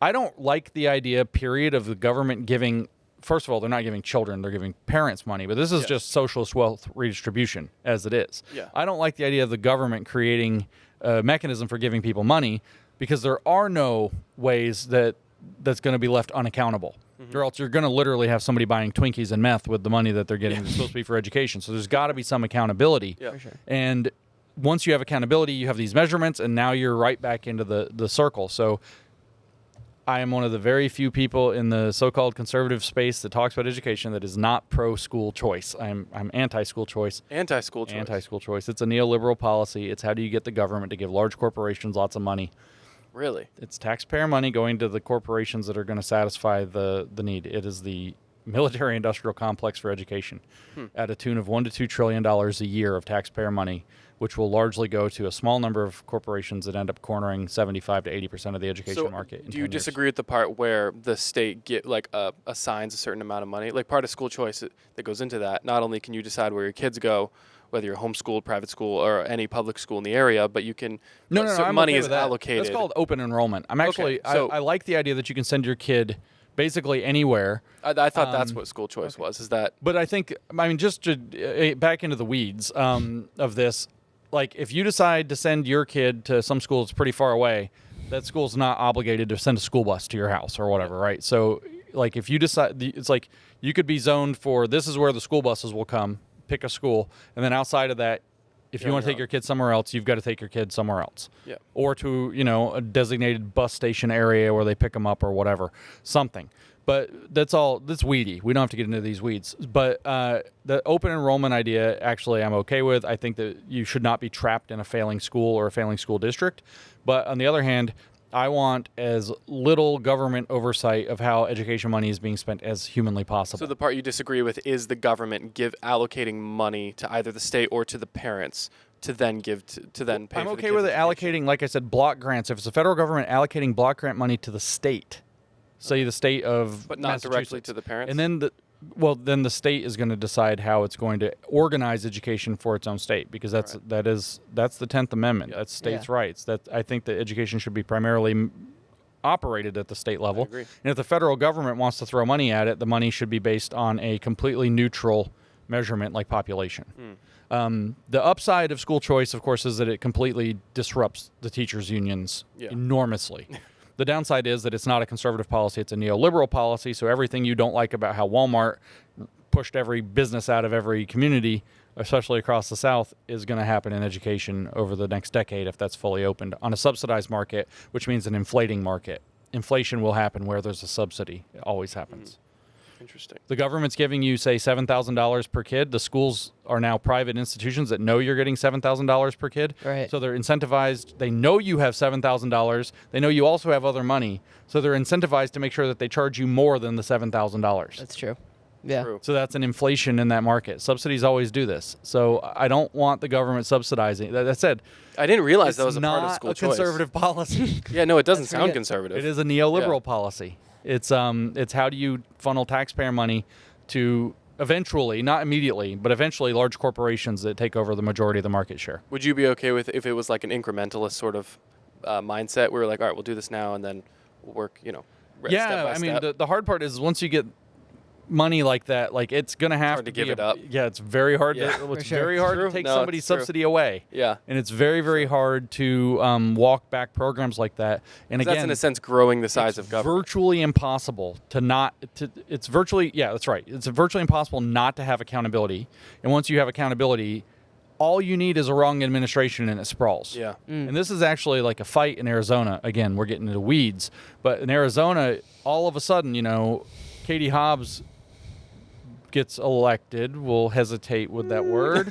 I don't like the idea, period, of the government giving. First of all, they're not giving children; they're giving parents money. But this is just socialist wealth redistribution, as it is. Yeah. I don't like the idea of the government creating a mechanism for giving people money, because there are no ways that's going to be left unaccountable. Or else you're going to literally have somebody buying Twinkies and meth with the money that they're getting that's supposed to be for education. So there's got to be some accountability. Yeah. For sure. And once you have accountability, you have these measurements, and now you're right back into the circle. So I am one of the very few people in the so-called conservative space that talks about education that is not pro-school choice. I'm anti-school choice. Anti-school choice. Anti-school choice. It's a neoliberal policy. It's how do you get the government to give large corporations lots of money. Really? It's taxpayer money going to the corporations that are going to satisfy the need. It is the military-industrial complex for education at a tune of $1 to $2 trillion a year of taxpayer money, which will largely go to a small number of corporations that end up cornering 75 to 80% of the education market. Do you disagree with the part where the state assigns a certain amount of money? Like part of school choice that goes into that, not only can you decide where your kids go, whether you're homeschooled, private school, or any public school in the area, but you can certain money is allocated. That's called open enrollment. I'm actually I like the idea that you can send your kid basically anywhere. I thought that's what school choice was. Is that? But I think just to back into the weeds of this, like if you decide to send your kid to some school that's pretty far away, that school's not obligated to send a school bus to your house or whatever, right? So like if you decide, it's like you could be zoned for this is where the school buses will come. Pick a school, and then outside of that, if you want to take your kid somewhere else, you've got to take your kid somewhere else. Yeah. Or to, a designated bus station area where they pick them up or whatever, something. But that's weedy. We don't have to get into these weeds. But the open enrollment idea, actually, I'm okay with. I think that you should not be trapped in a failing school or a failing school district. But on the other hand, I want as little government oversight of how education money is being spent as humanly possible. So the part you disagree with is the government allocating money to either the state or to the parents to then give to then pay. I'm for the okay with it allocating, like I said, block grants. If it's the federal government allocating block grant money to the state, say the state of but not directly to the parents, and then then the state is going to decide how it's going to organize education for its own state, because that's the 10th Amendment. That's states' rights. That I think that education should be primarily operated at the state level. I agree. And if the federal government wants to throw money at it, the money should be based on a completely neutral measurement like population. The upside of school choice, of course, is that it completely disrupts the teachers' unions enormously. The downside is that it's not a conservative policy, it's a neoliberal policy, so everything you don't like about how Walmart pushed every business out of every community, especially across the South, is going to happen in education over the next decade if that's fully opened on a subsidized market, which means an inflating market. Inflation will happen where there's a subsidy. It always happens. Interesting. The government's giving you, say, $7,000 per kid. The schools are now private institutions that know you're getting $7,000 per kid. Right. So they're incentivized. They know you have $7,000. They know you also have other money. So they're incentivized to make sure that they charge you more than the $7,000. That's true. Yeah. True. So that's an inflation in that market. Subsidies always do this. So I don't want the government subsidizing. That said, I didn't realize that was a part of school choice. choice. It's not a conservative policy. Yeah, no, it doesn't That's pretty sound good. conservative. It is a neoliberal policy. It's how do you funnel taxpayer money to eventually, not immediately, but eventually large corporations that take over the majority of the market share. Would you be okay with if it was like an incrementalist sort of mindset? We were like, all right, we'll do this now and then we'll work, step by step. The hard part is once you get money like that, like it's going to have hard to give it up. Yeah, it's very hard. Yeah. It's very hard to take somebody's subsidy away. Yeah. And it's very, very hard to walk back programs like that. And again, that's in a sense growing the size of government. Virtually impossible it's virtually impossible not to have accountability. And once you have accountability, all you need is a wrong administration and it sprawls. Yeah. And this is actually like a fight in Arizona. Again, we're getting into weeds. But in Arizona, all of a sudden, Katie Hobbs gets elected, we'll hesitate with that word,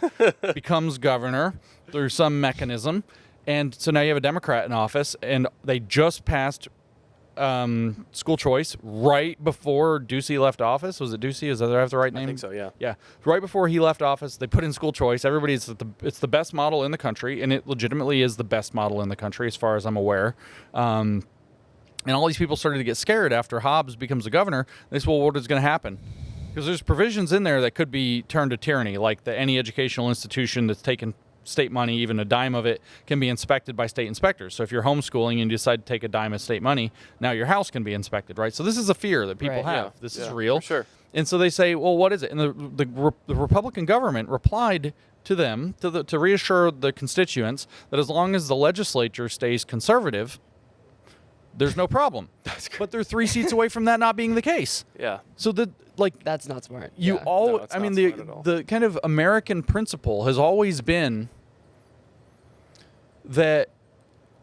becomes governor through some mechanism. And so now you have a Democrat in office, and they just passed school choice right before Ducey left office. Was it Ducey? Is that I have the right name? I think so, yeah. Yeah. Right before he left office, they put in school choice. It's the best model in the country, and it legitimately is the best model in the country as far as I'm aware. And all these people started to get scared after Hobbs becomes a governor. They said, well, what is going to happen? Because there's provisions in there that could be turned to tyranny, like any educational institution that's taken state money, even a dime of it, can be inspected by state inspectors. So if you're homeschooling and you decide to take a dime of state money, now your house can be inspected, right? So this is a fear that people Right. have. Yeah. This Yeah, is real. for sure. And so they say, well, what is it? And the Republican government replied to them to reassure the constituents that as long as the legislature stays conservative, there's no problem. But they're 3 seats away from that not being the case. Yeah. So That's not smart. you Yeah. all, No, it's I not mean, smart at all. the kind of American principle has always been that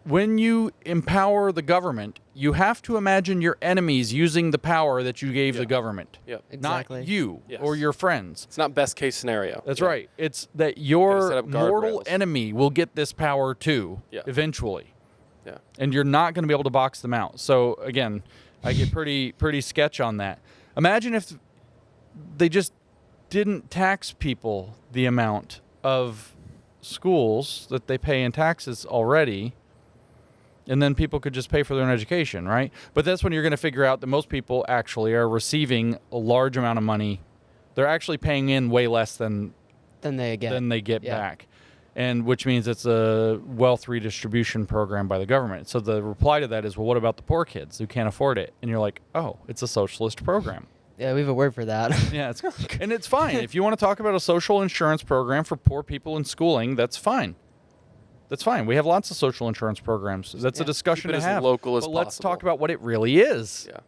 when you empower the government, you have to imagine your enemies using the power that you gave the government, Yep. Exactly. not you Yes. or your friends. It's not best case scenario. That's Yeah. right. It's that set your up mortal guardrails. enemy will get this power too, Yeah. eventually. Yeah. And you're not going to be able to box them out. So again, I get pretty sketch on that. Imagine if they just didn't tax people the amount of schools that they pay in taxes already, and then people could just pay for their own education, right? But that's when you're going to figure out that most people actually are receiving a large amount of money. They're actually paying in way less than Then they get. Yeah. back, and which means it's a wealth redistribution program by the government. So the reply to that is, well, what about the poor kids who can't afford it? And you're like, oh, it's a socialist program. Yeah, we have a word for that. Yeah, and it's fine. If you want to talk about a social insurance program for poor people in schooling, that's fine. That's fine. We have lots of social insurance programs. That's a Yeah. discussion Keep it to as have. local as but let's possible. talk about what it really is. Yeah.